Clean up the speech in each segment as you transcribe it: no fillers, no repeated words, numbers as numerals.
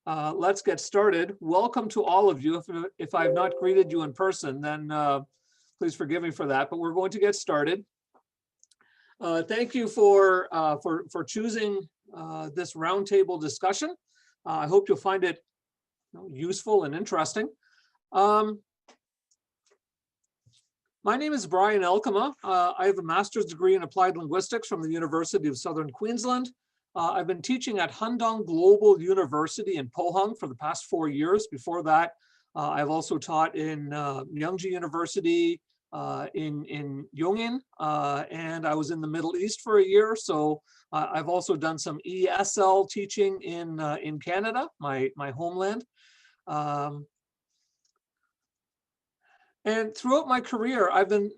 Let's get started. Welcome to all of you. If I've not greeted you in person, then please forgive me for that, but we're going to get started. Thank you for choosing this roundtable discussion. I hope you'll find it useful and interesting. My name is Bryan Alkema. I have a master's degree in applied linguistics from the University of Southern Queensland. I've been teaching at Hundong Global University in Pohang for the past 4 years. Before that, I've also taught in Myungji University in Yongin, and I was in the Middle East for a year. So I've also done some ESL teaching in Canada, my homeland. And throughout my career, I've been,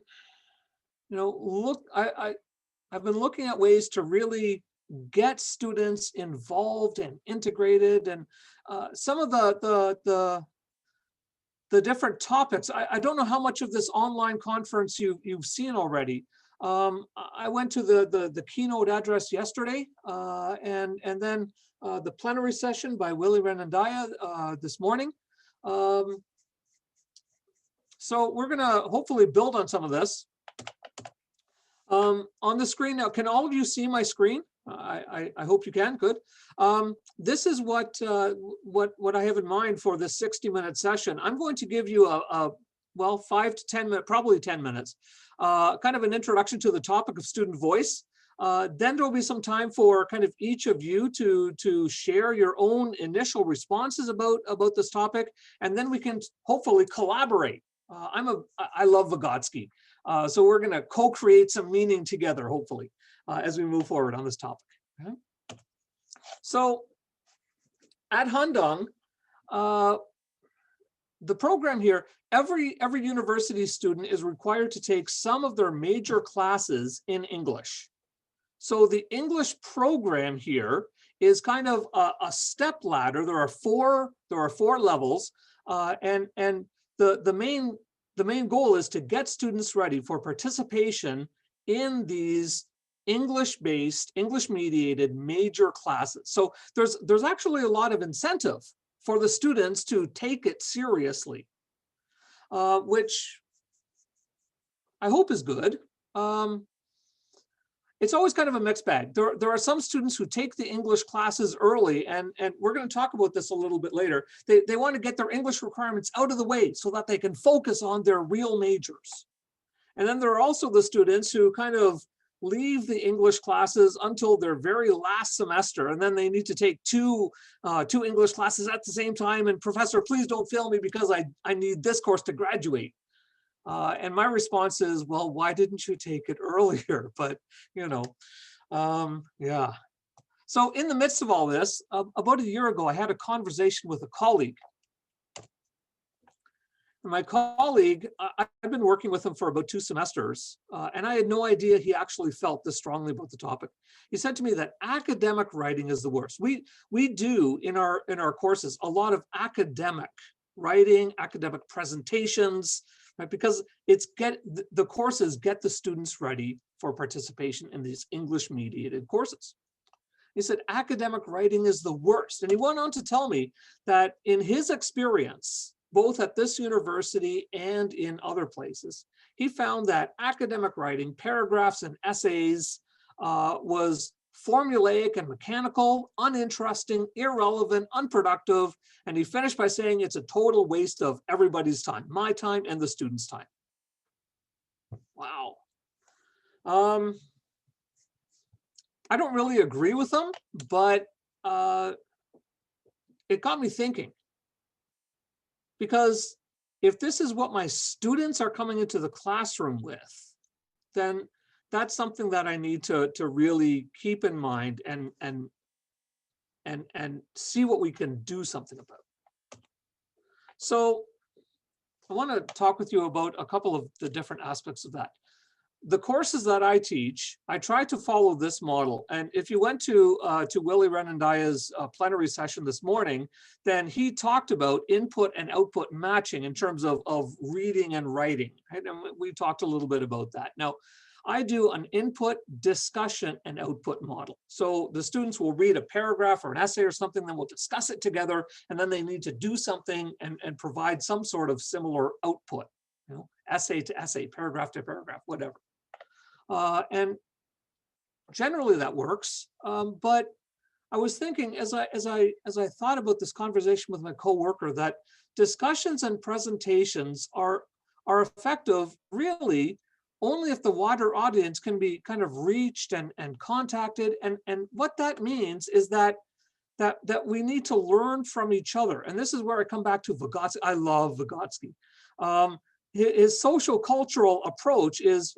I've been looking at ways to really get students involved and integrated, and some of the different topics. I don't know how much of this online conference you've seen already. I went to the keynote address yesterday, and then the plenary session by Willie Renandaya this morning. So we're gonna hopefully build on some of this. On the screen now, can all of you see my screen? I hope you can. Good. This is what I have in mind for this 60-minute session. I'm going to give you well, 5 to 10 minutes, probably 10 minutes, kind of an introduction to the topic of student voice. Then there will be some time for kind of each of you to share your own initial responses about this topic, and then we can hopefully collaborate. I love Vygotsky, so we're going to co-create some meaning together, hopefully, as we move forward on this topic. Okay? So at Hundong, the program here, every university student is required to take some of their major classes in English. So the English program here is kind of a step ladder. There are four levels, and the main goal is to get students ready for participation in these English-based, English-mediated major classes. So there's actually a lot of incentive for the students to take it seriously, which I hope is good. It's always kind of a mixed bag. There are some students who take the English classes early, and we're going to talk about this a little bit later. They want to get their English requirements out of the way so that they can focus on their real majors. And then there are also the students who kind of leave the English classes until their very last semester, and then they need to take two English classes at the same time. And professor, please don't fail me because I need this course to graduate. And my response is, well, why didn't you take it earlier? But, yeah. So in the midst of all this, about a year ago, I had a conversation with a colleague. And my colleague, I've been working with him for about 2 semesters, and I had no idea he actually felt this strongly about the topic. He said to me that academic writing is the worst. We do in our courses a lot of academic writing, academic presentations, right? Because the courses get the students ready for participation in these English-mediated courses. He said academic writing is the worst, and he went on to tell me that in his experience, both at this university and in other places, he found that academic writing, paragraphs and essays, was formulaic and mechanical, uninteresting, irrelevant, unproductive, and he finished by saying it's a total waste of everybody's time, my time and the students' time. Wow. I don't really agree with him, but it got me thinking. Because if this is what my students are coming into the classroom with, then that's something that I need to really keep in mind and see what we can do something about. So I want to talk with you about a couple of the different aspects of that. The courses that I teach, I try to follow this model. And if you went to Willie Renandaya's plenary session this morning, then he talked about input and output matching in terms of reading and writing. Right? And we talked a little bit about that. Now, I do an input, discussion, and output model. So the students will read a paragraph or an essay or something, then we'll discuss it together, and then they need to do something and provide some sort of similar output, essay to essay, paragraph to paragraph, whatever. And generally that works, but I was thinking as I thought about this conversation with my coworker that discussions and presentations are effective really only if the wider audience can be kind of reached and contacted. And what that means is that we need to learn from each other. And this is where I come back to Vygotsky. I love Vygotsky. His social cultural approach is,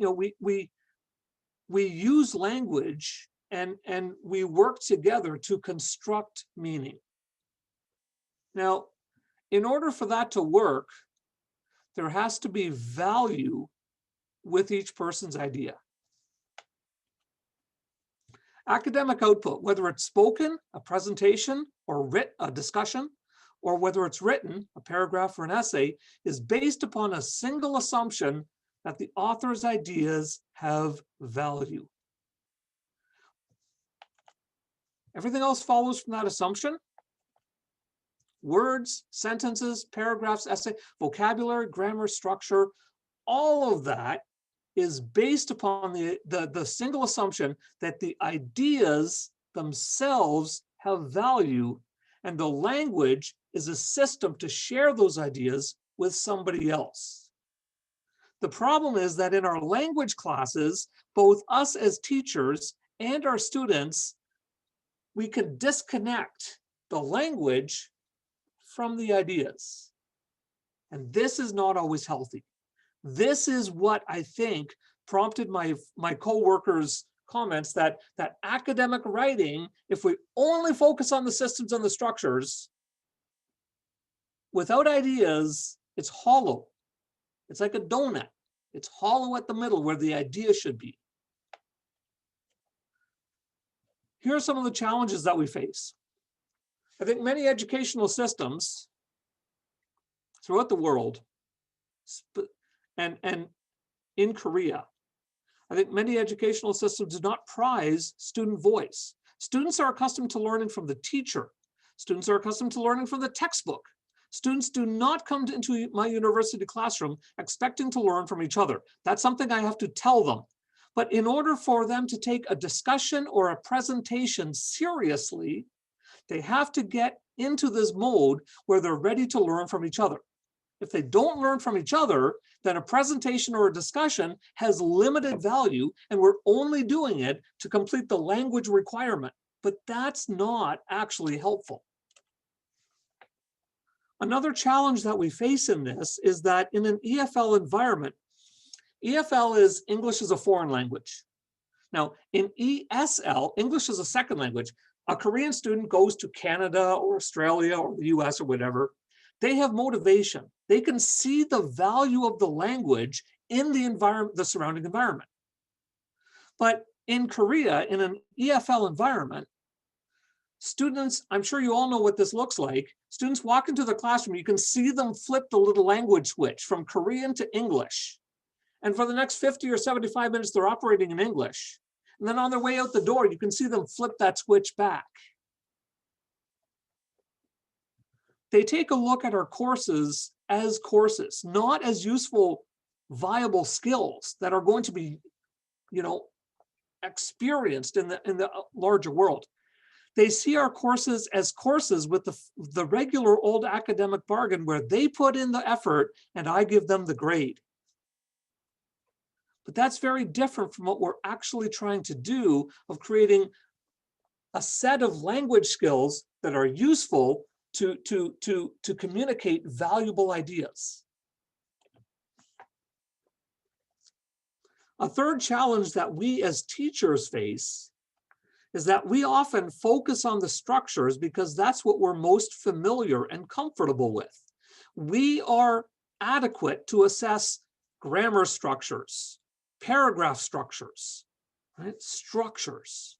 we use language and we work together to construct meaning. Now, in order for that to work, there has to be value with each person's idea. Academic output, whether it's spoken, a presentation, or a discussion, or whether it's written, a paragraph or an essay, is based upon a single assumption that the author's ideas have value. Everything else follows from that assumption. Words, sentences, paragraphs, essay, vocabulary, grammar, structure, all of that is based upon the single assumption that the ideas themselves have value, and the language is a system to share those ideas with somebody else. The problem is that in our language classes, both us as teachers and our students, we can disconnect the language from the ideas. And this is not always healthy. This is what I think prompted my coworkers' comments that academic writing, if we only focus on the systems and the structures, without ideas, it's hollow. It's like a donut. It's hollow at the middle where the idea should be. Here are some of the challenges that we face. I think many educational systems throughout the world, and in Korea, I think many educational systems do not prize student voice. Students are accustomed to learning from the teacher. Students are accustomed to learning from the textbook. Students do not come into my university classroom expecting to learn from each other. That's something I have to tell them. But in order for them to take a discussion or a presentation seriously, they have to get into this mode where they're ready to learn from each other. If they don't learn from each other, then a presentation or a discussion has limited value, and we're only doing it to complete the language requirement. But that's not actually helpful. Another challenge that we face in this is that in an EFL environment, EFL is English as a foreign language. Now, in ESL, English is a second language. A Korean student goes to Canada or Australia or the US or whatever. They have motivation. They can see the value of the language in the environment, the surrounding environment. But in Korea, in an EFL environment, students, I'm sure you all know what this looks like. Students walk into the classroom, you can see them flip the little language switch from Korean to English. And for the next 50 or 75 minutes, they're operating in English. And then on their way out the door, you can see them flip that switch back. They take a look at our courses as courses, not as useful, viable skills that are going to be, experienced in the larger world. They see our courses as courses with the regular old academic bargain where they put in the effort and I give them the grade. But that's very different from what we're actually trying to do of creating a set of language skills that are useful to communicate valuable ideas. A third challenge that we as teachers face is that we often focus on the structures because that's what we're most familiar and comfortable with. We are adequate to assess grammar structures, paragraph structures, right? Structures.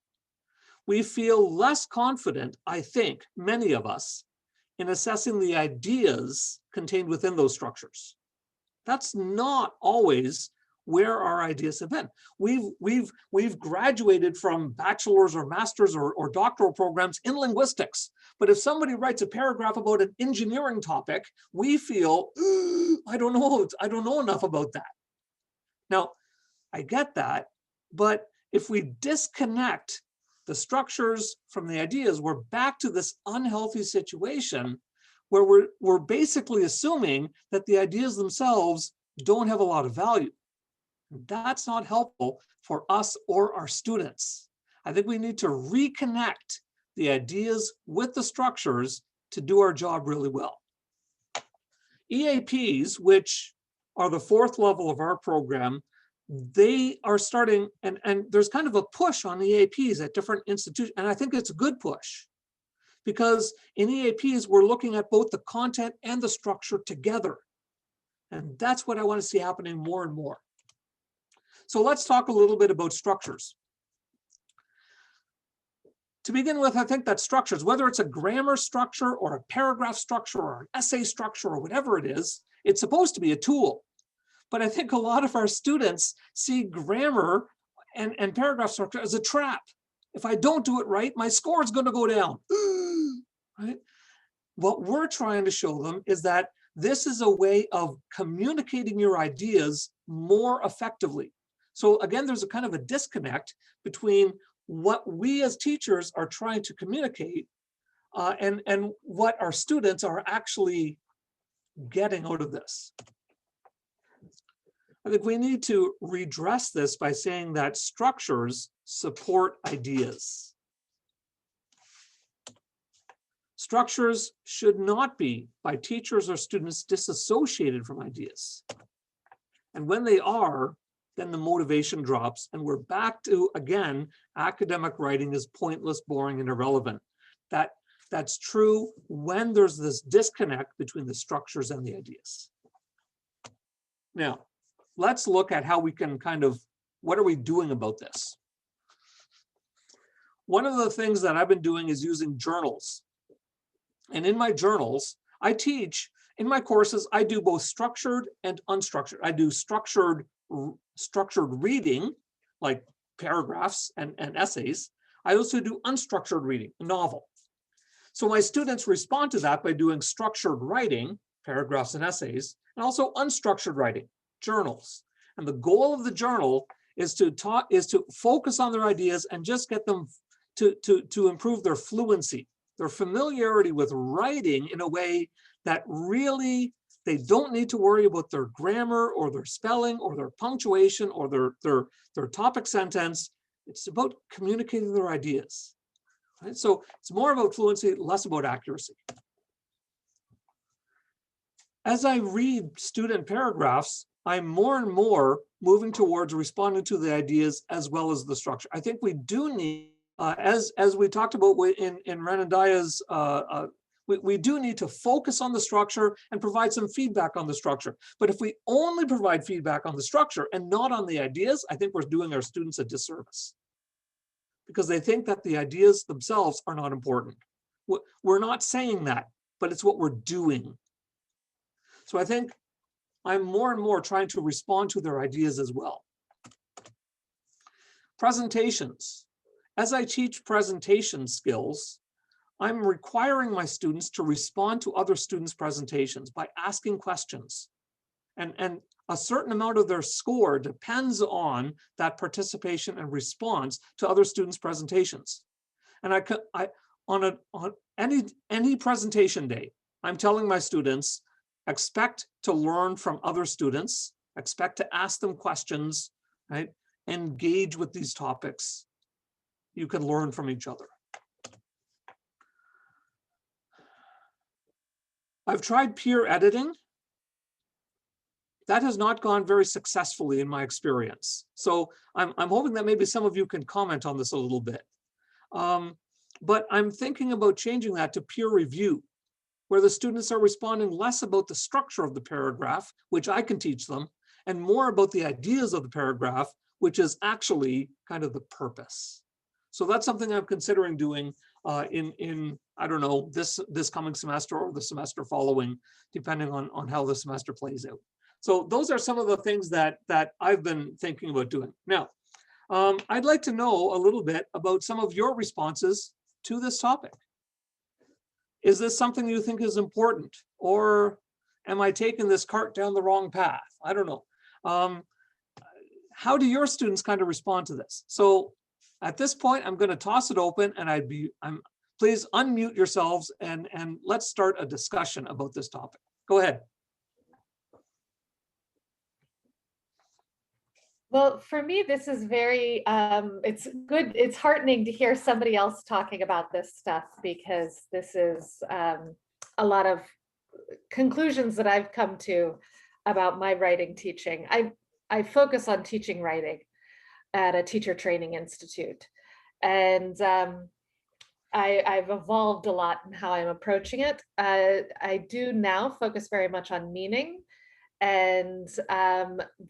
We feel less confident, I think, many of us, in assessing the ideas contained within those structures. That's not always where our ideas have been. We've graduated from bachelor's or master's or doctoral programs in linguistics. But if somebody writes a paragraph about an engineering topic, we feel, I don't know enough about that. Now, I get that, but if we disconnect the structures from the ideas, we're back to this unhealthy situation where we're basically assuming that the ideas themselves don't have a lot of value. That's not helpful for us or our students. I think we need to reconnect the ideas with the structures to do our job really well. EAPs, which are the fourth level of our program, they are starting, and there's kind of a push on EAPs at different institutions, and I think it's a good push, because in EAPs, we're looking at both the content and the structure together. And that's what I want to see happening more and more. So let's talk a little bit about structures. To begin with, I think that structures, whether it's a grammar structure or a paragraph structure or an essay structure or whatever it is, it's supposed to be a tool. But I think a lot of our students see grammar and paragraph structure as a trap. If I don't do it right, my score is going to go down. Right? What we're trying to show them is that this is a way of communicating your ideas more effectively. So again, there's a kind of a disconnect between what we as teachers are trying to communicate and what our students are actually getting out of this. I think we need to redress this by saying that structures support ideas. Structures should not be, by teachers or students, disassociated from ideas. And when they are, then the motivation drops and we're back to, again, academic writing is pointless, boring, and irrelevant. That's true when there's this disconnect between the structures and the ideas. Now, let's look at how we can what are we doing about this? One of the things that I've been doing is using journals. And in my journals, I teach, in my courses, I do both structured and unstructured. I do structured reading, like paragraphs and essays. I also do unstructured reading, a novel. So my students respond to that by doing structured writing, paragraphs and essays, and also unstructured writing, journals. And the goal of the journal is to focus on their ideas and just get them to improve their fluency, their familiarity with writing in a way that really they don't need to worry about their grammar or their spelling or their punctuation or their topic sentence. It's about communicating their ideas. Right? So it's more about fluency, less about accuracy. As I read student paragraphs, I'm more and more moving towards responding to the ideas as well as the structure. I think we do need, as we talked about in Renandaya's, we do need to focus on the structure and provide some feedback on the structure. But if we only provide feedback on the structure and not on the ideas, I think we're doing our students a disservice because they think that the ideas themselves are not important. We're not saying that, but it's what we're doing. So I think I'm more and more trying to respond to their ideas as well. Presentations. As I teach presentation skills, I'm requiring my students to respond to other students' presentations by asking questions. And a certain amount of their score depends on that participation and response to other students' presentations. And on any presentation day, I'm telling my students, expect to learn from other students, expect to ask them questions, right? Engage with these topics. You can learn from each other. I've tried peer editing. That has not gone very successfully in my experience. So I'm hoping that maybe some of you can comment on this a little bit. But I'm thinking about changing that to peer review, where the students are responding less about the structure of the paragraph, which I can teach them, and more about the ideas of the paragraph, which is actually kind of the purpose. So that's something I'm considering doing in I don't know, this coming semester or the semester following, depending on how the semester plays out. So those are some of the things that I've been thinking about doing. Now, I'd like to know a little bit about some of your responses to this topic. Is this something you think is important, or am I taking this cart down the wrong path? I don't know. How do your students kind of respond to this? So at this point, I'm going to toss it open, and please unmute yourselves and let's start a discussion about this topic. Go ahead. Well, for me, this is very, it's good. It's heartening to hear somebody else talking about this stuff, because this is a lot of conclusions that I've come to about my writing teaching. I focus on teaching writing at a teacher training institute. And I've evolved a lot in how I'm approaching it. I do now focus very much on meaning. And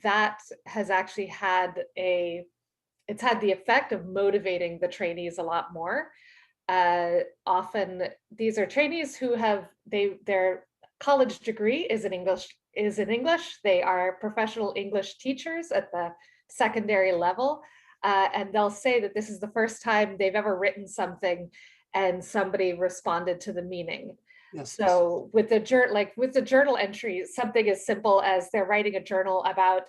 that has actually had it's had the effect of motivating the trainees a lot more. Often these are trainees who have, their college degree is in English. They are professional English teachers at the secondary level. And they'll say that this is the first time they've ever written something and somebody responded to the meaning. Yes. So with the journal entry, something as simple as they're writing a journal about,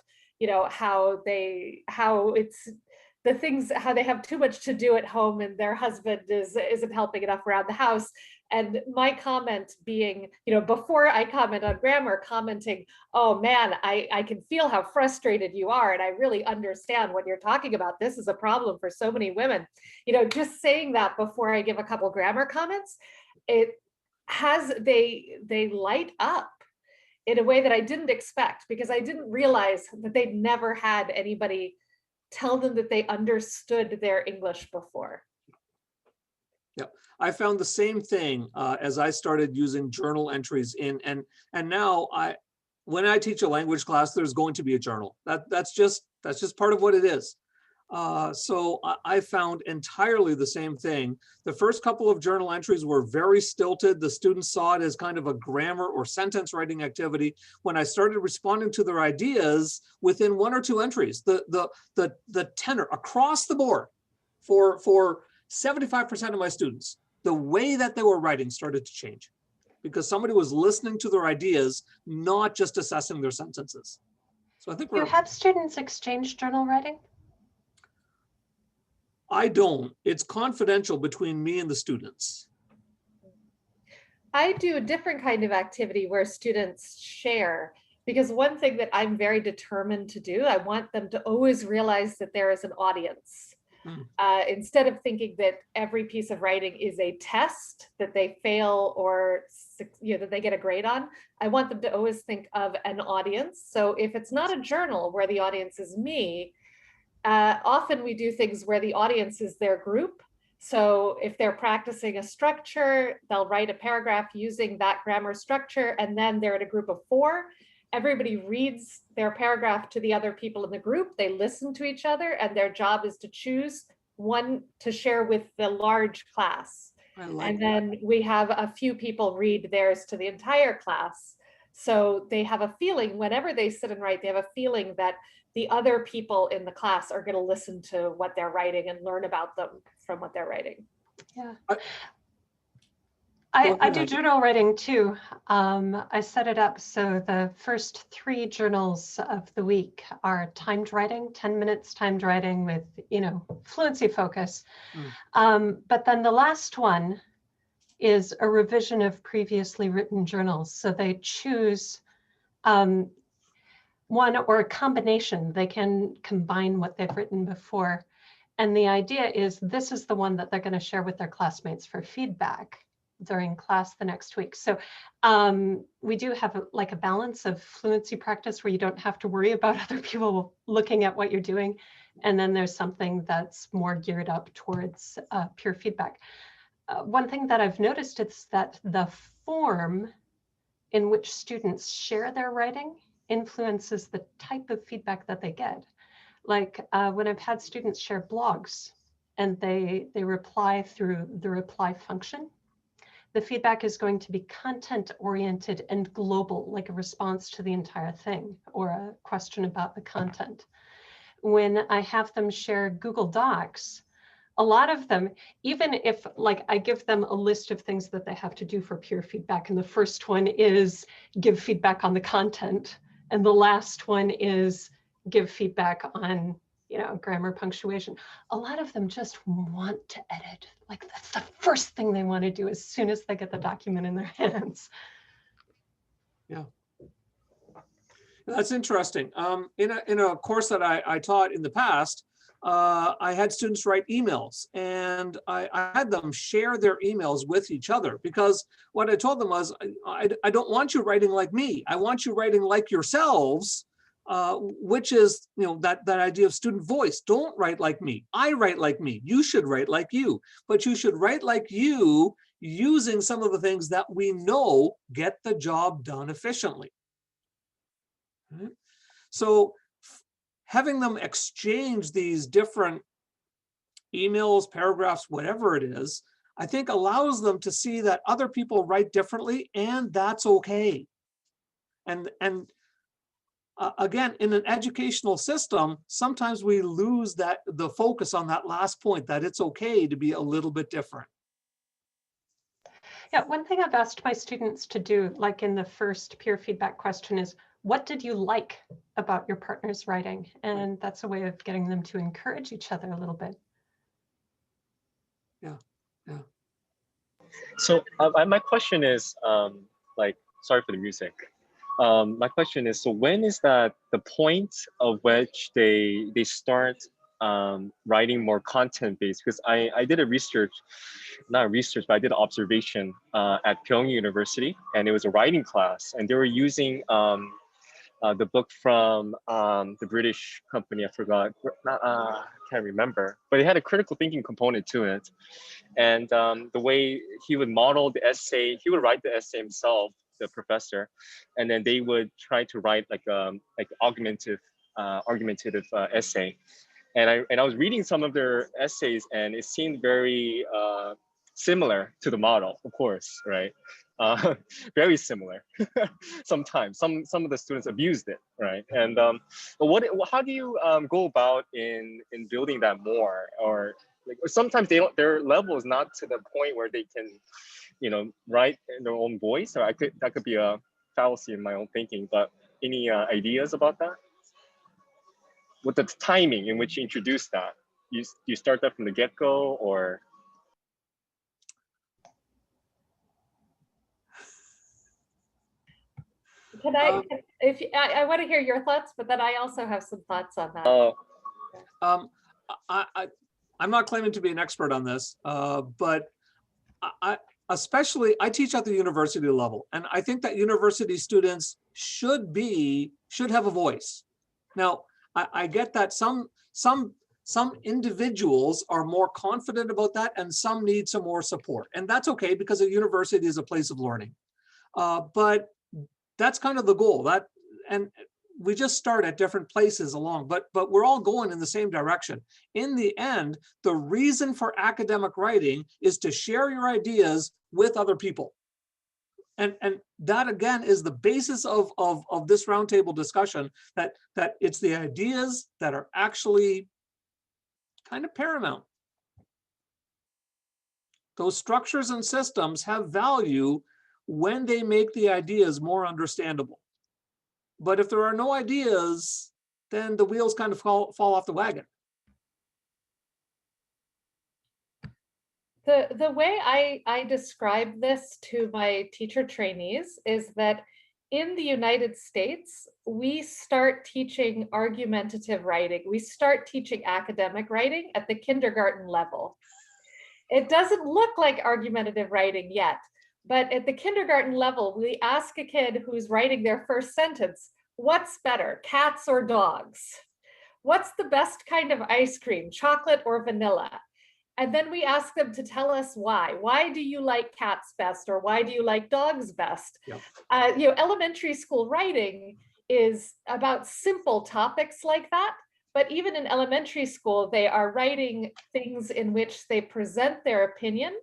how they have too much to do at home and their husband isn't helping enough around the house. And my comment being, before I comment on grammar, commenting, oh man, I can feel how frustrated you are. And I really understand what you're talking about. This is a problem for so many women. Just saying that before I give a couple grammar comments, they light up in a way that I didn't expect, because I didn't realize that they'd never had anybody tell them that they understood their English before. Yeah, I found the same thing as I started using journal entries and now when I teach a language class, there's going to be a journal. That's just part of what it is. So I found entirely the same thing. The first couple of journal entries were very stilted. The students saw it as kind of a grammar or sentence writing activity. When I started responding to their ideas within 1 or 2 entries, the tenor across the board for 75% of my students, the way that they were writing started to change, because somebody was listening to their ideas, not just assessing their sentences. So I think you have students exchange journal writing? I don't. It's confidential between me and the students. I do a different kind of activity where students share, because one thing that I'm very determined to do, I want them to always realize that there is an audience. Instead of thinking that every piece of writing is a test that they fail or that they get a grade on, I want them to always think of an audience. So if it's not a journal where the audience is me, often we do things where the audience is their group. So if they're practicing a structure, they'll write a paragraph using that grammar structure, and then they're in a group of 4. Everybody reads their paragraph to the other people in the group. They listen to each other, and their job is to choose one to share with the large class. And then we have a few people read theirs to the entire class. So they have a feeling, whenever they sit and write, they have a feeling that the other people in the class are going to listen to what they're writing and learn about them from what they're writing. Yeah. I do journal writing too. I set it up so the first 3 journals of the week are timed writing, 10 minutes timed writing with, fluency focus. But then the last one is a revision of previously written journals. So they choose one or a combination. They can combine what they've written before. And the idea is this is the one that they're going to share with their classmates for feedback during class the next week. So we do have a balance of fluency practice where you don't have to worry about other people looking at what you're doing. And then there's something that's more geared up towards pure feedback. One thing that I've noticed is that the form in which students share their writing influences the type of feedback that they get. Like when I've had students share blogs and they reply through the reply function, The feedback is going to be content oriented and global, like a response to the entire thing or a question about the content. When I have them share Google Docs, a lot of them, even if like I give them a list of things that they have to do for peer feedback, and the first one is give feedback on the content, and the last one is give feedback on, you know, grammar, punctuation. A lot of them just want to edit. Like that's the first thing they want to do as soon as they get the document in their hands. Yeah. That's interesting. In a course that I taught in the past, I had students write emails, and I had them share their emails with each other, because what I told them was, I don't want you writing like me. I want you writing like yourselves, which is, you know, that idea of student voice. Don't write like me. I write like me. You should write like you, but you should write like you using some of the things that we know get the job done efficiently. Right? So having them exchange these different emails, paragraphs, whatever it is, I think allows them to see that other people write differently, and that's okay. And again, in an educational system, sometimes we lose the focus on that last point, that it's okay to be a little bit different. Yeah, one thing I've asked my students to do, like in the first peer feedback question, is what did you like about your partner's writing? And that's a way of getting them to encourage each other a little bit. Yeah, yeah. So my question is, like, sorry for the music. My question is, so when is that the point of which they start writing more content-based? Because I did a research, not research, but I did an observation at Pyongyang University, and it was a writing class, and they were using the book from the British company, I forgot, can't remember, but it had a critical thinking component to it. And the way he would model the essay, he would write the essay himself, the professor, and then they would try to write like argumentative essay. And I was reading some of their essays, and it seemed very similar to the model, of course, right? Very similar. Sometimes some of the students abused it, right? And but how do you go about in building that more? Or like, sometimes their level is not to the point where they can, you know, write in their own voice. Or that could be a fallacy in my own thinking. But any ideas about that? With the timing in which you introduce that, you start that from the get-go, or? Can I want to hear your thoughts, but then I also have some thoughts on that. I'm not claiming to be an expert on this, but I teach at the university level, and I think that university students should have a voice. Now, I get that some individuals are more confident about that, and some need some more support, and that's okay, because a university is a place of learning. But that's kind of the goal. And we just start at different places along, but we're all going in the same direction. In the end, the reason for academic writing is to share your ideas with other people. And that, again, is the basis of this roundtable discussion, that it's the ideas that are actually kind of paramount. Those structures and systems have value when they make the ideas more understandable. But if there are no ideas, then the wheels kind of fall off the wagon. The way I describe this to my teacher trainees is that in the United States, we start teaching argumentative writing. We start teaching academic writing at the kindergarten level. It doesn't look like argumentative writing yet, but at the kindergarten level, we ask a kid who's writing their first sentence, what's better, cats or dogs? What's the best kind of ice cream, chocolate or vanilla? And then we ask them to tell us why. Why do you like cats best, or why do you like dogs best? Yep. Elementary school writing is about simple topics like that. But even in elementary school, they are writing things in which they present their opinion,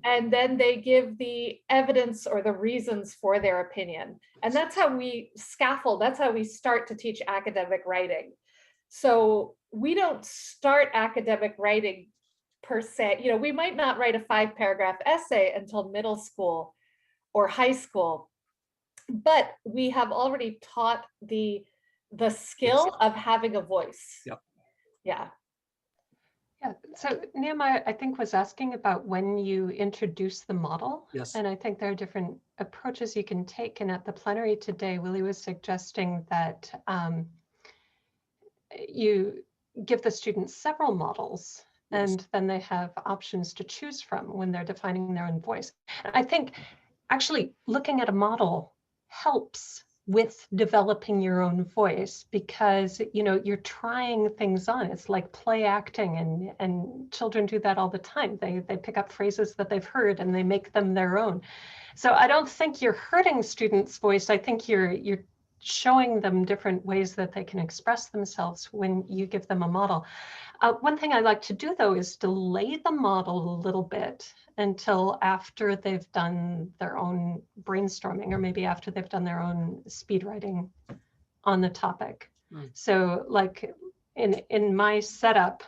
And then they give the evidence or the reasons for their opinion. And that's how we scaffold, that's how we start to teach academic writing. So we don't start academic writing per se. You know, we might not write a 5-paragraph essay until middle school or high school, but we have already taught the skill of having a voice. Yep. Yeah. Yeah, so Nehemiah, I think, was asking about when you introduce the model. Yes. And I think there are different approaches you can take. And at the plenary today, Willie was suggesting that you give the students several models, Yes. and then they have options to choose from when they're defining their own voice. And I think actually looking at a model helps with developing your own voice, because you're trying things on. It's like play acting, and children do that all the time. They pick up phrases that they've heard and they make them their own. So I don't think you're hurting students' voice. I think you're showing them different ways that they can express themselves when you give them a model. One thing I like to do, though, is delay the model a little bit until after they've done their own brainstorming, or maybe after they've done their own speed writing on the topic. So like in my setup,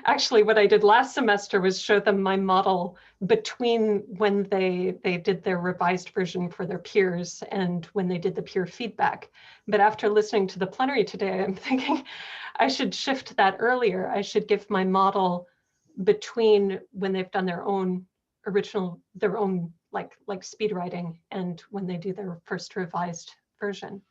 actually what I did last semester was show them my model between when they did their revised version for their peers and when they did the peer feedback. But after listening to the plenary today, I'm thinking I should shift that earlier. I should give my model between when they've done their own like speed writing and when they do their first revised version.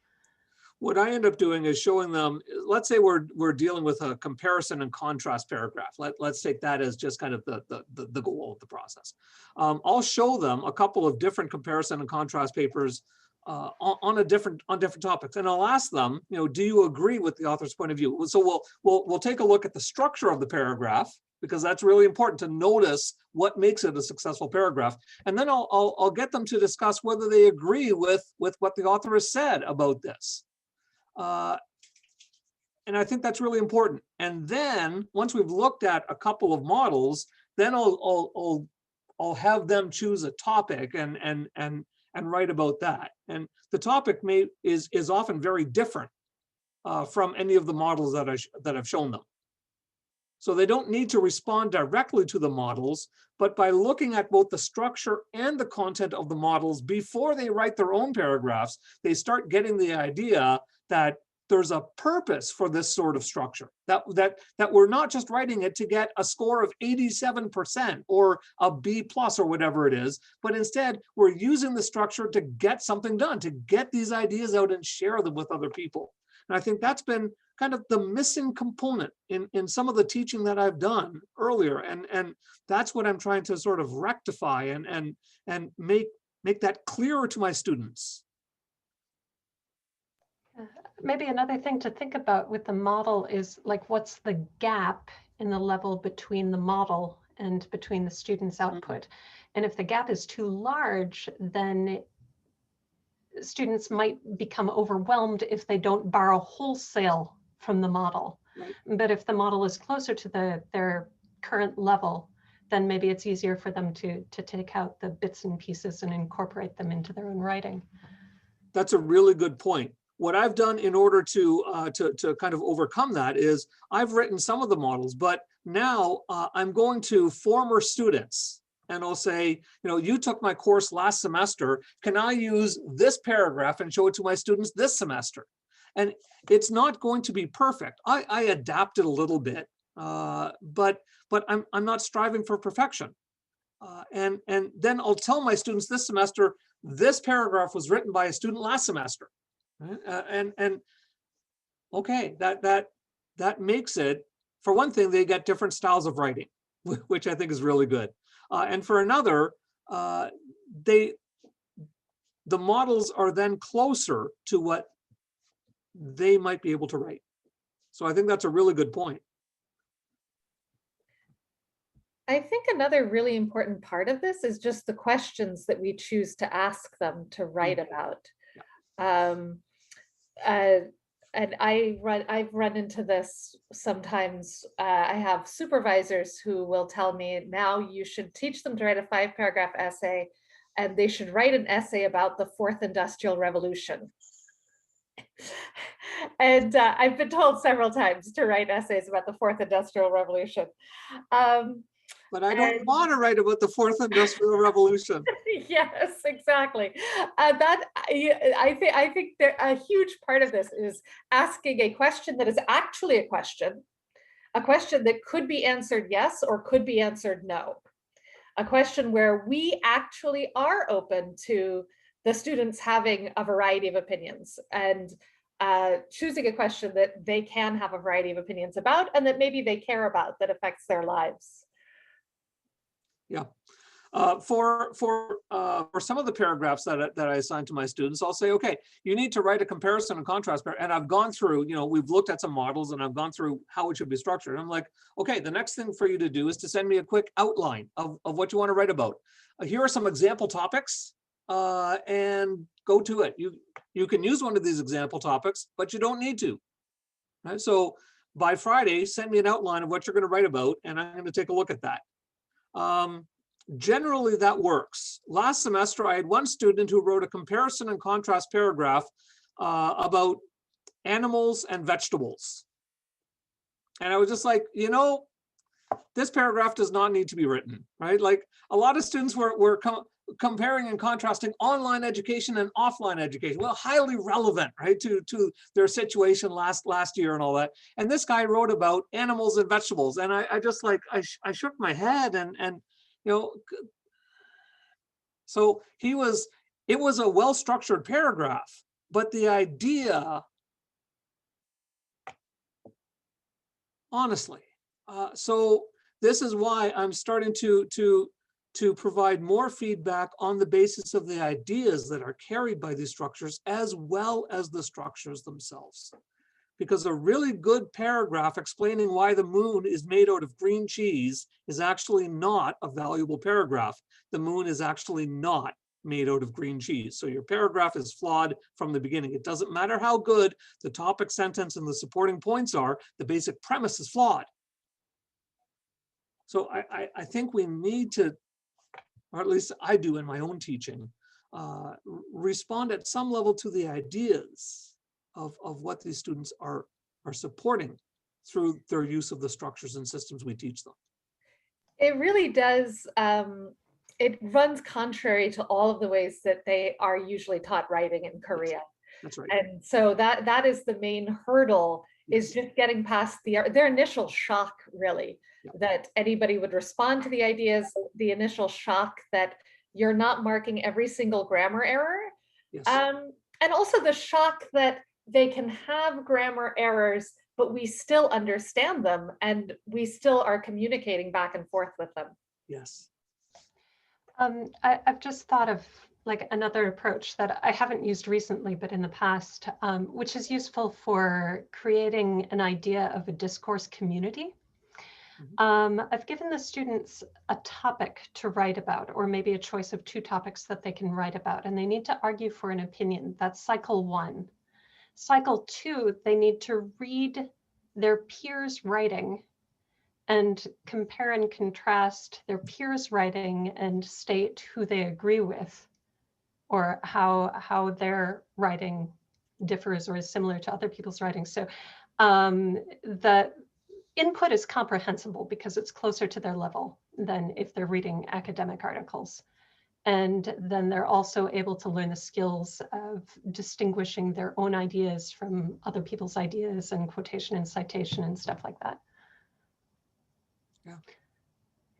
What I end up doing is showing them, let's say we're dealing with a comparison and contrast paragraph. Let's take that as just kind of the goal of the process. I'll show them a couple of different comparison and contrast papers on different topics, and I'll ask them, do you agree with the author's point of view? So we'll take a look at the structure of the paragraph, because that's really important to notice what makes it a successful paragraph. And then I'll get them to discuss whether they agree with what the author has said about this. And I think that's really important. And then once we've looked at a couple of models, then I'll have them choose a topic and write about that. And the topic is often very different from any of the models that I've shown them. So they don't need to respond directly to the models, but by looking at both the structure and the content of the models before they write their own paragraphs, they start getting the idea that there's a purpose for this sort of structure, that we're not just writing it to get a score of 87% or a B+ or whatever it is, but instead we're using the structure to get something done, to get these ideas out and share them with other people. And I think that's been kind of the missing component in some of the teaching that I've done earlier. And that's what I'm trying to sort of rectify and make that clearer to my students. Maybe another thing to think about with the model is like, what's the gap in the level between the model and between the student's output? And if the gap is too large, then students might become overwhelmed if they don't borrow wholesale from the model. Right. But if the model is closer to their current level, then maybe it's easier for them to take out the bits and pieces and incorporate them into their own writing. That's a really good point. What I've done in order to kind of overcome that is I've written some of the models, but now I'm going to former students and I'll say, you took my course last semester. Can I use this paragraph and show it to my students this semester? And it's not going to be perfect. I adapt it a little bit, but I'm not striving for perfection. And then I'll tell my students this semester, this paragraph was written by a student last semester. And okay, that makes it, for one thing, they get different styles of writing, which I think is really good. And for another, the models are then closer to what they might be able to write. So I think that's a really good point. I think another really important part of this is just the questions that we choose to ask them to write about. and I've run into this sometimes. I have supervisors who will tell me, now you should teach them to write a 5-paragraph essay, and they should write an essay about the 4th Industrial Revolution. And I've been told several times to write essays about the 4th Industrial Revolution. But I don't want to write about the 4th Industrial Revolution. Yes, exactly. I think that a huge part of this is asking a question that is actually a question that could be answered yes or could be answered no. A question where we actually are open to the students having a variety of opinions, and choosing a question that they can have a variety of opinions about and that maybe they care about, that affects their lives. Yeah. For some of the paragraphs that I assign to my students, I'll say, okay, you need to write a comparison and contrast. And I've gone through, we've looked at some models and I've gone through how it should be structured. And I'm like, okay, the next thing for you to do is to send me a quick outline of what you want to write about. Here are some example topics, and go to it. You can use one of these example topics, but you don't need to. Right? So by Friday, send me an outline of what you're going to write about, and I'm going to take a look at that. Generally, that works. Last semester, I had one student who wrote a comparison and contrast paragraph about animals and vegetables. And I was just like, this paragraph does not need to be written, right? Like a lot of students were comparing and contrasting online education and offline education. Well, highly relevant, right, to their situation last year and all that. And this guy wrote about animals and vegetables. And I just like, I shook my head and so it was a well-structured paragraph, but the idea, honestly, so this is why I'm starting to provide more feedback on the basis of the ideas that are carried by these structures, as well as the structures themselves. Because a really good paragraph explaining why the moon is made out of green cheese is actually not a valuable paragraph. The moon is actually not made out of green cheese. So your paragraph is flawed from the beginning. It doesn't matter how good the topic sentence and the supporting points are, the basic premise is flawed. So I think we need to, or at least I do in my own teaching, respond at some level to the ideas of what these students are supporting through their use of the structures and systems we teach them. It really does, it runs contrary to all of the ways that they are usually taught writing in Korea. That's right. And so that is the main hurdle, Yes. is just getting past their initial shock, really, that anybody would respond to the ideas, the initial shock that you're not marking every single grammar error. Yes. And also the shock that they can have grammar errors, but we still understand them and we still are communicating back and forth with them. Yes. I've just thought of like another approach that I haven't used recently, but in the past, which is useful for creating an idea of a discourse community. I've given the students a topic to write about, or maybe a choice of 2 topics that they can write about, and they need to argue for an opinion. That's cycle 1. Cycle 2, they need to read their peers' writing and compare and contrast their peers' writing and state who they agree with, or how their writing differs or is similar to other people's writing. So the input is comprehensible because it's closer to their level than if they're reading academic articles. And then they're also able to learn the skills of distinguishing their own ideas from other people's ideas and quotation and citation and stuff like that. Yeah.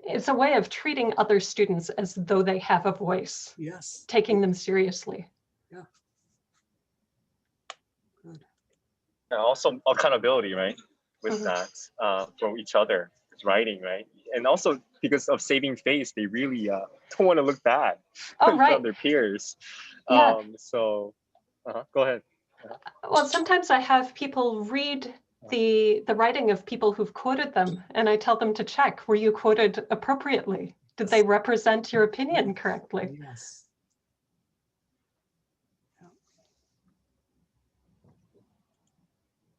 It's a way of treating other students as though they have a voice. Yes. Taking them seriously. Yeah. Good. And also accountability, right? With that, from each other, writing, right? And also because of saving face, they really don't want to look bad in front of their peers. Yeah. So go ahead. Well, sometimes I have people read the writing of people who've quoted them, and I tell them to check, were you quoted appropriately? Did they represent your opinion correctly? Yes.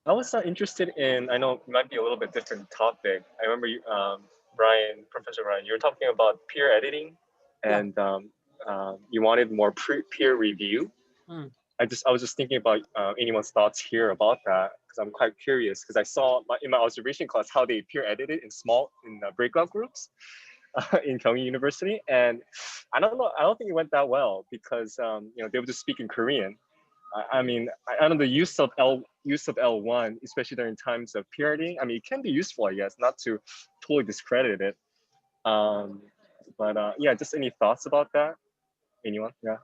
I was interested in, I know it might be a little bit different topic. I remember you, Bryan, Professor Bryan, you were talking about peer editing Yeah. and you wanted more peer review. Mm. I was just thinking about anyone's thoughts here about that because I'm quite curious because I saw in my observation class how they peer edited in breakout groups in Kyung University, and I don't know. I don't think it went that well because they would just speak in Korean. I mean, I don't know the use of L1, especially during times of peer editing. I mean, it can be useful, I guess, not to totally discredit it. But yeah, just any thoughts about that? Anyone? Yeah.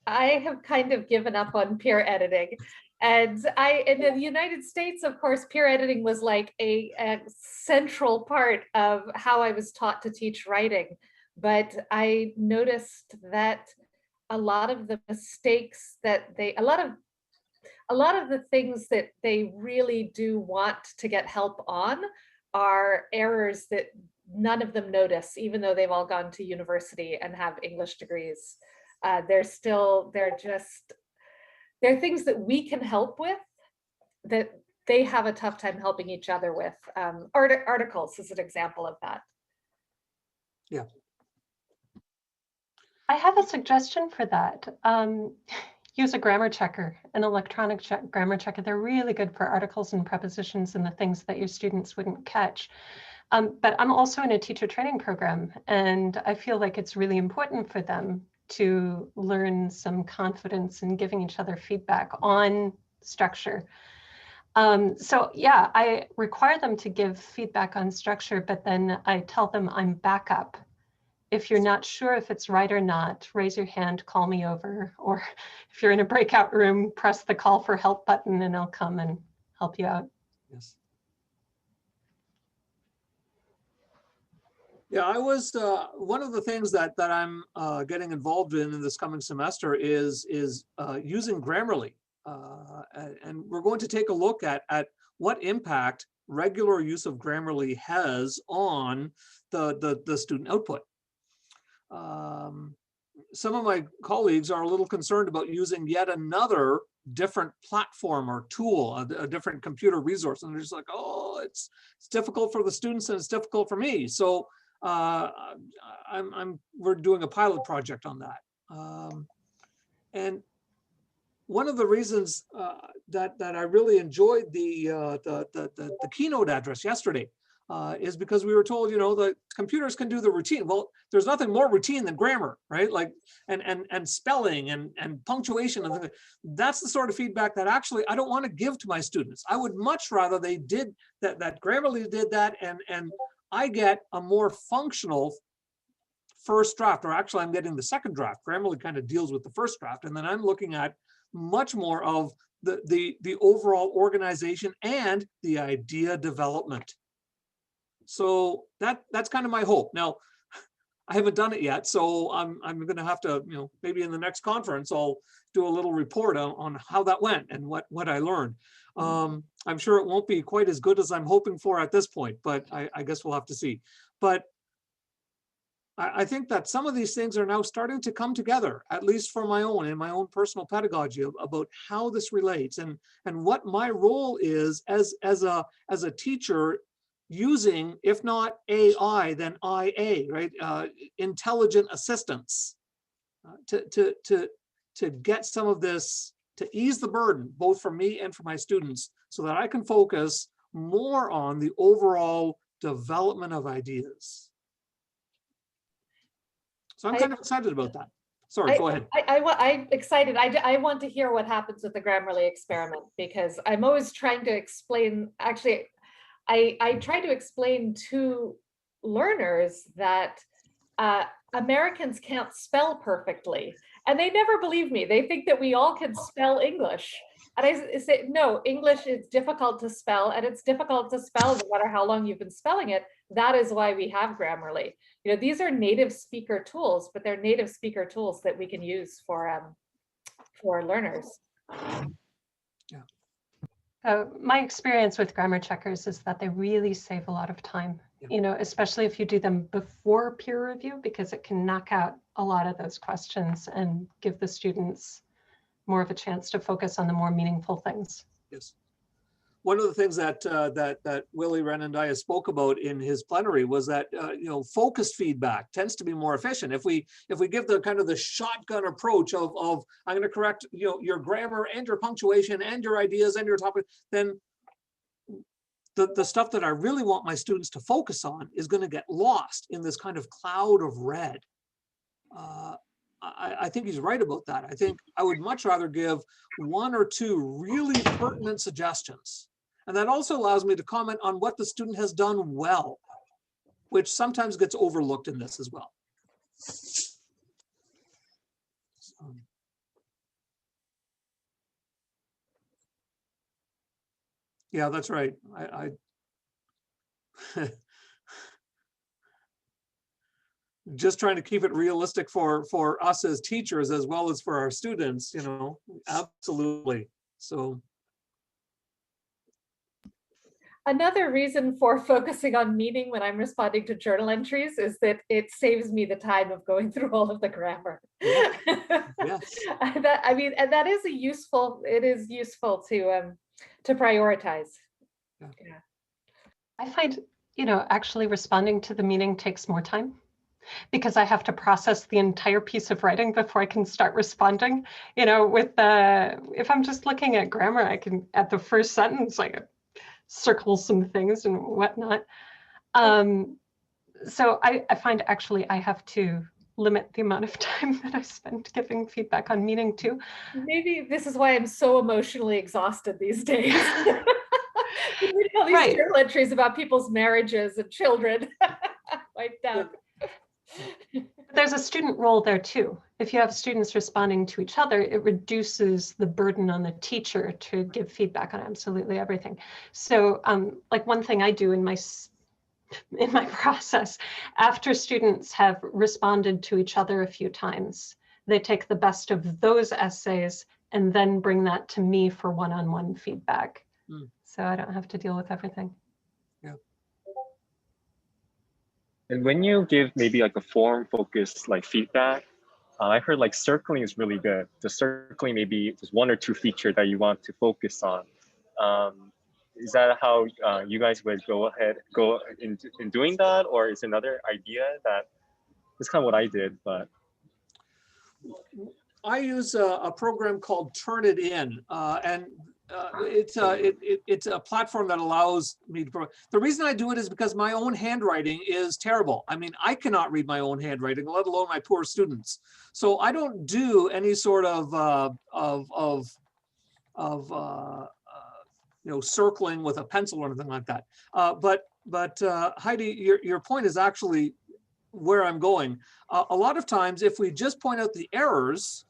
I have kind of given up on peer editing. And in the United States, of course, peer editing was like a central part of how I was taught to teach writing. But I noticed that a lot of the mistakes that a lot of the things that they really do want to get help on are errors that none of them notice, even though they've all gone to university and have English degrees. They're things that we can help with that they have a tough time helping each other with. Articles is an example of that. Yeah. I have a suggestion for that. Use a grammar checker, an electronic grammar checker. They're really good for articles and prepositions and the things that your students wouldn't catch. But I'm also in a teacher training program, and I feel like it's really important for them to learn some confidence in giving each other feedback on structure. So yeah, I require them to give feedback on structure, but then I tell them I'm backup. If you're not sure if it's right or not, raise your hand, call me over, or if you're in a breakout room, press the call for help button and I'll come and help you out. Yes. Yeah, I was one of the things that I'm getting involved in this coming semester is using Grammarly, and we're going to take a look at what impact regular use of Grammarly has on the student output. Some of my colleagues are a little concerned about using yet another different platform or tool, a different computer resource, and they're just like, oh, it's difficult for the students and it's difficult for me. So we're doing a pilot project on that. And one of the reasons that I really enjoyed the keynote address yesterday is because we were told, the computers can do the routine. Well, there's nothing more routine than grammar, right? Like, and spelling and punctuation. And that's the sort of feedback that actually I don't want to give to my students. I would much rather they did that Grammarly did that, and I get a more functional first draft, or actually I'm getting the second draft. Grammarly kind of deals with the first draft, and then I'm looking at much more of the overall organization and the idea development. So that's kind of my hope. Now, I haven't done it yet, so I'm going to have to, maybe in the next conference, I'll do a little report on how that went and what I learned. I'm sure it won't be quite as good as I'm hoping for at this point, but I guess we'll have to see. But I think that some of these things are now starting to come together, at least for my own personal pedagogy about how this relates and what my role is as a teacher, using, if not AI, then IA, right? Intelligent assistance to get some of this, to ease the burden, both for me and for my students, so that I can focus more on the overall development of ideas. So I'm kind of excited about that. Sorry, go ahead. I'm excited. I want to hear what happens with the Grammarly experiment, because I'm always trying to explain, actually, I try to explain to learners that Americans can't spell perfectly, and they never believe me. They think that we all can spell English. And I say, no, English is difficult to spell, and it's difficult to spell no matter how long you've been spelling it. That is why we have Grammarly. These are native speaker tools, but they're native speaker tools that we can use for learners. Yeah. My experience with grammar checkers is that they really save a lot of time, especially if you do them before peer review, because it can knock out a lot of those questions and give the students more of a chance to focus on the more meaningful things. Yes. one of the things that that Willie Renandia spoke about in his plenary was that focused feedback tends to be more efficient. If we give the kind of the shotgun approach of I'm going to correct your grammar and your punctuation and your ideas and your topic, then the stuff that I really want my students to focus on is going to get lost in this kind of cloud of red. I think he's right about that. I think I would much rather give one or two really pertinent suggestions. And that also allows me to comment on what the student has done well, which sometimes gets overlooked in this as well. Yeah, that's right. I just trying to keep it realistic for us as teachers as well as for our students, absolutely. So another reason for focusing on meaning when I'm responding to journal entries is that it saves me the time of going through all of the grammar. yeah. Yes. And that is it is useful to prioritize. Yeah. Yeah. I find, actually responding to the meaning takes more time, because I have to process the entire piece of writing before I can start responding. If I'm just looking at grammar, I can, at the first sentence, I can circle some things and whatnot. So I find actually I have to limit the amount of time that I spend giving feedback on meaning too. Maybe this is why I'm so emotionally exhausted these days. Reading all these Right. journal entries about people's marriages and children. Wiped out. There's a student role there too. If you have students responding to each other, it reduces the burden on the teacher to give feedback on absolutely everything. So like one thing I do in my process, after students have responded to each other a few times, they take the best of those essays and then bring that to me for one-on-one feedback. So I don't have to deal with everything. And when you give maybe like a form focused like feedback, I heard like circling is really good. The circling, maybe there's one or two features that you want to focus on. Is that how you guys would go in doing that? Or is another idea that is kind of what I did, but. I use a program called Turn It In, and it's a platform that allows me to. The reason I do it is because my own handwriting is terrible. I mean, I cannot read my own handwriting, let alone my poor students. So I don't do any sort of circling with a pencil or anything like that. But Heidi, your point is actually where I'm going. A lot of times, if we just point out the errors,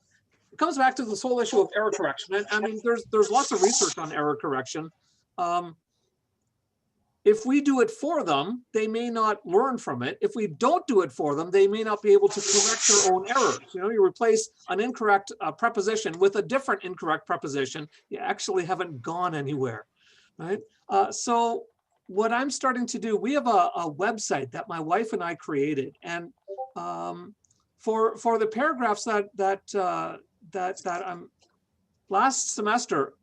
it comes back to this whole issue of error correction. And I mean, there's lots of research on error correction. If we do it for them, they may not learn from it. If we don't do it for them, they may not be able to correct their own errors. You replace an incorrect preposition with a different incorrect preposition, you actually haven't gone anywhere, right? So what I'm starting to do, we have a website that my wife and I created, and for the paragraphs that I'm last semester,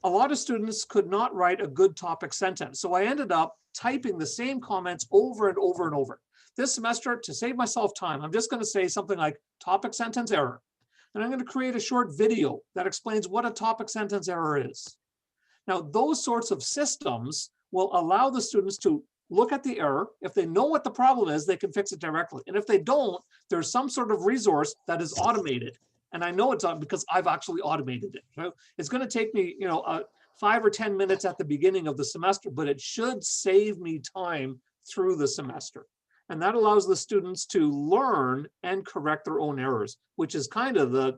a lot of students could not write a good topic sentence. So I ended up typing the same comments over and over and over. This semester, to save myself time, I'm just going to say something like topic sentence error. And I'm going to create a short video that explains what a topic sentence error is. Now, those sorts of systems will allow the students to look at the error. If they know what the problem is, they can fix it directly. And if they don't, there's some sort of resource that is automated. And I know it's on because I've actually automated it. So it's going to take me, 5 or 10 minutes at the beginning of the semester, but it should save me time through the semester. And that allows the students to learn and correct their own errors, which is kind of the,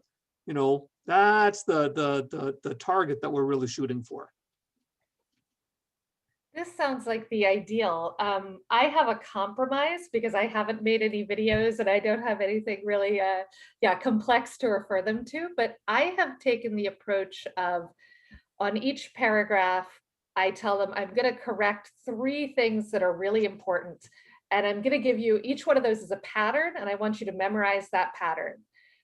that's the target that we're really shooting for. This sounds like the ideal. I have a compromise because I haven't made any videos and I don't have anything really complex to refer them to, but I have taken the approach of, on each paragraph, I tell them I'm going to correct 3 things that are really important. And I'm going to give you, each one of those is a pattern, and I want you to memorize that pattern.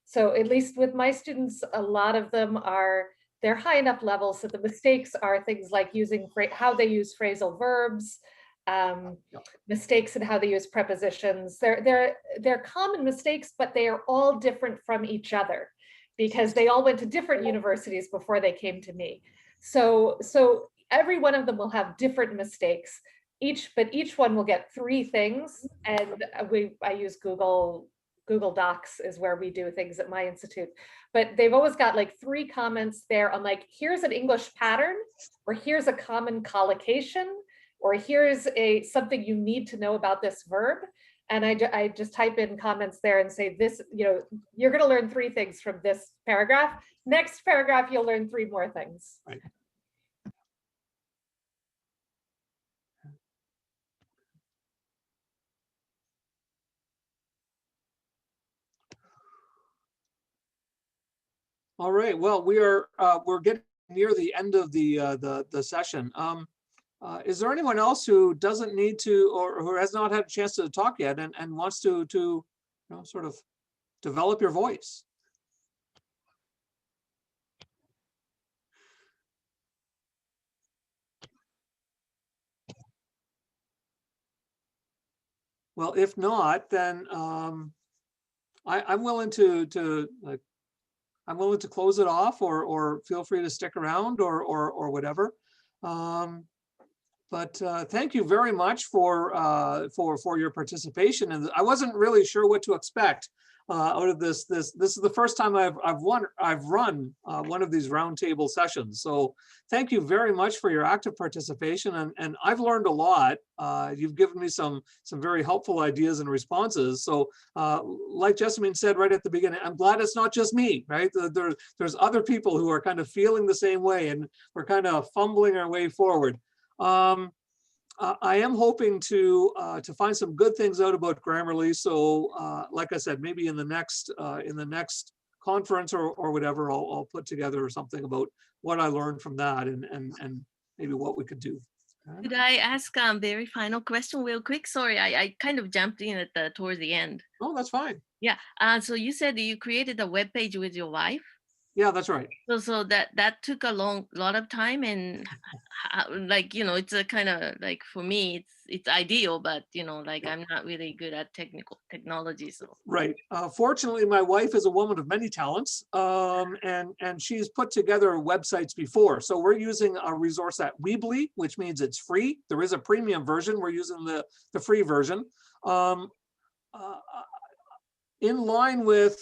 So at least with my students, a lot of them are they're high enough levels that the mistakes are things like using how they use phrasal verbs, mistakes in how they use prepositions. They're common mistakes, but they are all different from each other because they all went to different universities before they came to me. So every one of them will have different mistakes. But each one will get 3 things, and I use Google Docs is where we do things at my institute. But they've always got like 3 comments there on like, here's an English pattern, or here's a common collocation, or here's something you need to know about this verb. And I just type in comments there and say this, you're going to learn 3 things from this paragraph. Next paragraph, you'll learn 3 more things. Right. All right. Well, we're getting near the end of the session. Is there anyone else who doesn't need to, or who has not had a chance to talk yet, and wants to sort of develop your voice? Well, if not, then I'm willing to I'm willing to close it off, or feel free to stick around, or whatever. But thank you very much for your participation. And I wasn't really sure what to expect out of this. This is the first time I've run one of these roundtable sessions. So thank you very much for your active participation. And I've learned a lot. You've given me some very helpful ideas and responses. So like Jessamine said right at the beginning, I'm glad it's not just me, right? There's other people who are kind of feeling the same way, and we're kind of fumbling our way forward. I am hoping to find some good things out about Grammarly. So like I said, maybe in the next conference or whatever, I'll put together something about what I learned from that, and maybe what we could do. Could I ask a very final question real quick? Sorry, I kind of jumped in at towards the end. Oh, that's fine. Yeah. So you said that you created a web page with your wife. Yeah, that's right. So that took a lot of time, and like, it's a kind of like, for me it's ideal, but like, I'm not really good at technology. So right. Fortunately, my wife is a woman of many talents, and she's put together websites before. So we're using a resource at Weebly, which means it's free. There is a premium version. We're using the free version. In line with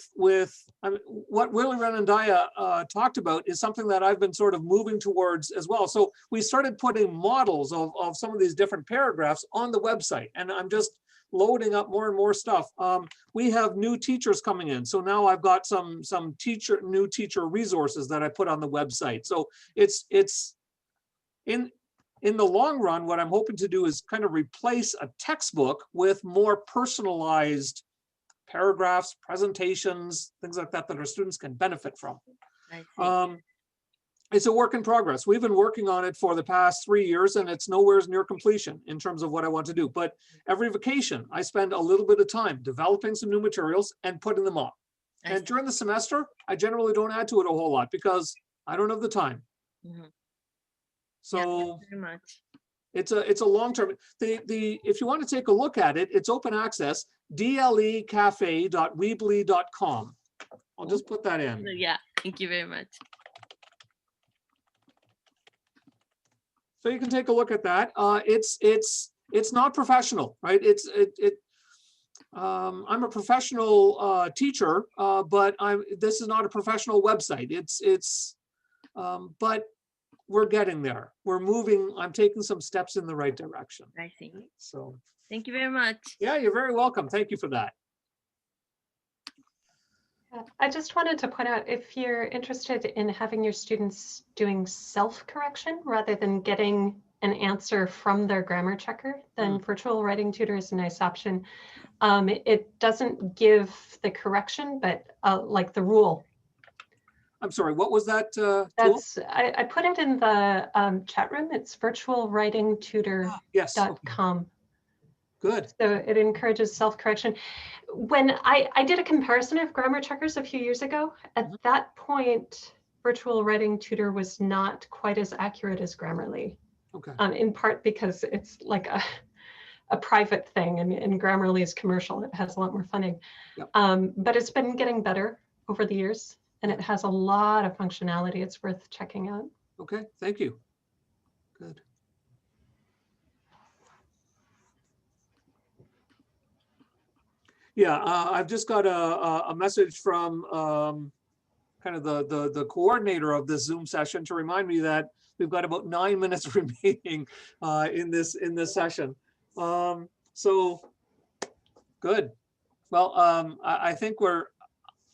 what Willie Renandaya talked about, is something that I've been sort of moving towards as well. So we started putting models of some of these different paragraphs on the website, and I'm just loading up more and more stuff. We have new teachers coming in, so now I've got some new teacher resources that I put on the website. So it's in the long run, what I'm hoping to do is kind of replace a textbook with more personalized paragraphs, presentations, things like that our students can benefit from. It's a work in progress. We've been working on it for the past 3 years, and it's nowhere near completion in terms of what I want to do. But every vacation, I spend a little bit of time developing some new materials and putting them up. And during the semester, I generally don't add to it a whole lot because I don't have the time. Mm-hmm. So yeah, thank you very much. It's a long-term. If you want to take a look at it, it's open access. dlecafe.weebly.com. I'll just put that in. Yeah, thank you very much. So you can take a look at that. It's not professional, right? I'm a professional teacher, but this is not a professional website. But we're getting there. We're moving. I'm taking some steps in the right direction. I see. So thank you very much. yeah, you're very welcome. Thank you for that. I just wanted to point out, if you're interested in having your students doing self-correction rather than getting an answer from their grammar checker, then virtual writing tutor is a nice option. It doesn't give the correction, but like the rule. I'm sorry, what was that tool? I put it in the chat room. It's virtualwritingtutor.com. Yes. Okay. Good. So it encourages self-correction. When I did a comparison of grammar checkers a few years ago, at that point, virtual writing tutor was not quite as accurate as Grammarly, Okay. in part because it's like a private thing, and Grammarly is commercial. It has a lot more funding. Yep. But it's been getting better over the years, and it has a lot of functionality. It's worth checking out. Okay, thank you. Good. Yeah, I've just got a message from kind of the coordinator of this Zoom session to remind me that we've got about 9 minutes remaining in this session. So good. Well, I think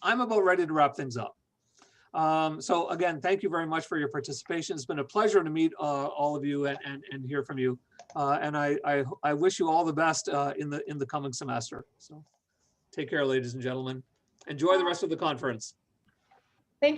I'm about ready to wrap things up. So again, thank you very much for your participation. It's been a pleasure to meet all of you and hear from you. And I wish you all the best in the coming semester. So take care, ladies and gentlemen. Enjoy the rest of the conference. Thank you